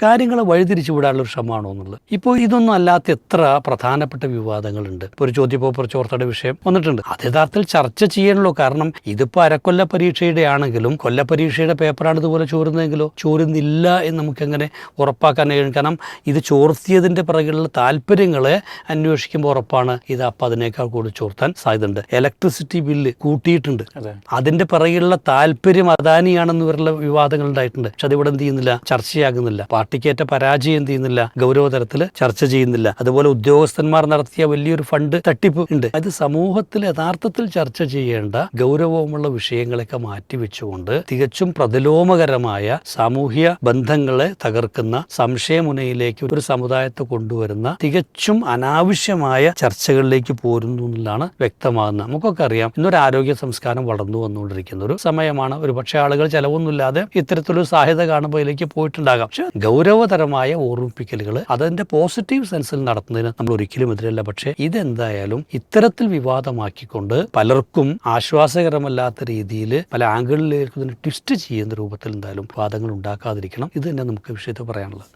കാര്യങ്ങളെ വഴിതിരിച്ചു വിടാനുള്ള ഒരു ശ്രമമാണോ എന്നുള്ളത്. ഇപ്പോൾ ഇതൊന്നും അല്ലാത്ത എത്ര പ്രധാനപ്പെട്ട വിവാദങ്ങളുണ്ട്. ഇപ്പോൾ ഒരു ചോദ്യപേപ്പർ ചോർത്തയുടെ വിഷയം വന്നിട്ടുണ്ട്. അത് യഥാർത്ഥത്തിൽ ചർച്ച ചെയ്യണല്ലോ. കാരണം ഇതിപ്പോൾ അരക്കൊല്ല പരീക്ഷയുടെ ആണെങ്കിലും കൊല്ലപ്പരീക്ഷയുടെ പേപ്പറാണ് ഇതുപോലെ ചോരുന്നതെങ്കിലോ ചോരുന്നില്ല എന്ന് നമുക്കെങ്ങനെ ഉറപ്പാക്കാൻ കഴിയും? കാരണം ഇത് ചോർത്തിയതിൻ്റെ പിറകിലുള്ള താല്പര്യങ്ങളെ അന്വേഷിക്കുമ്പോൾ ഉറപ്പാണ് ഇത് അപ്പം അതിനേക്കാൾ കൂടുതൽ ചോർത്താൻ സാധ്യതയുണ്ട്. ഇലക്ട്രിസിറ്റി ബില്ല് കൂട്ടിയിട്ടുണ്ട്. അതിൻ്റെ പിറകിലുള്ള താല്പര്യം അദാനിയാണെന്ന് വരെയുള്ള വിവാദങ്ങൾ ഉണ്ടായിട്ടുണ്ട്. പക്ഷെ അതിവിടെ എന്ത് ചെയ്യുന്നില്ല, ചർച്ചയാകുന്നില്ല. പാർട്ടിക്കേറ്റ പരാജയം എന്ത് ചെയ്യുന്നില്ല, ഗൗരവതരത്തിൽ ചർച്ച ചെയ്യുന്നില്ല. അതുപോലെ ഉദ്യോഗസ്ഥന്മാർ നടത്തിയ വലിയൊരു ഫണ്ട് തട്ടിപ്പ് ഉണ്ട്. അത് സമൂഹത്തിൽ യഥാർത്ഥത്തിൽ ചർച്ച ചെയ്യേണ്ട ഗൗരവമുള്ള വിഷയങ്ങളൊക്കെ മാറ്റിവെച്ചുകൊണ്ട് തികച്ചും പ്രതിലോമകരമായ സാമൂഹ്യ ബന്ധങ്ങളെ തകർക്കുന്ന സംശയമുനയിലേക്ക് ഒരു സമുദായത്തെ കൊണ്ടുവരുന്ന തികച്ചും അനാവശ്യമായ ചർച്ചകളിലേക്ക് പോരുന്നു എന്നുള്ളതാണ് വ്യക്തമാകുന്നത്. നമുക്കൊക്കെ അറിയാം, ഇന്നൊരു ആരോഗ്യ സംസ്കാരം വളർന്നു വന്നുകൊണ്ടിരിക്കുന്ന ഒരു സമയമാണ്. ഒരു പക്ഷേ ആളുകൾ ചെലവൊന്നുമില്ലാതെ ഇത്തരത്തിലൊരു സാധ്യത കാണുമ്പോൾ ഇതിലേക്ക് പോയിട്ടുണ്ടാകാം. പക്ഷെ ഗൗരവതരമായ ഓർമ്മിപ്പിക്കലുകൾ അതിന്റെ പോസിറ്റീവ് സെൻസിൽ നടത്തുന്നതിന് നമ്മൾ ഒരിക്കലും എതിരല്ല. പക്ഷേ ഇതെന്തായാലും ഇത്തരത്തിൽ വിവാദമാക്കിക്കൊണ്ട് പലർക്കും ആശ്വാസകരമല്ലാത്ത രീതിയിൽ പല ആംഗിളിലേക്ക് ട്വിസ്റ്റ് ചെയ്യുന്ന രൂപത്തിൽ എന്തായാലും വാദങ്ങൾ ഉണ്ടാക്കാതിരിക്കണം. ഇത് തന്നെ നമുക്ക് വിഷയത്തിൽ പറയാനുള്ളത്.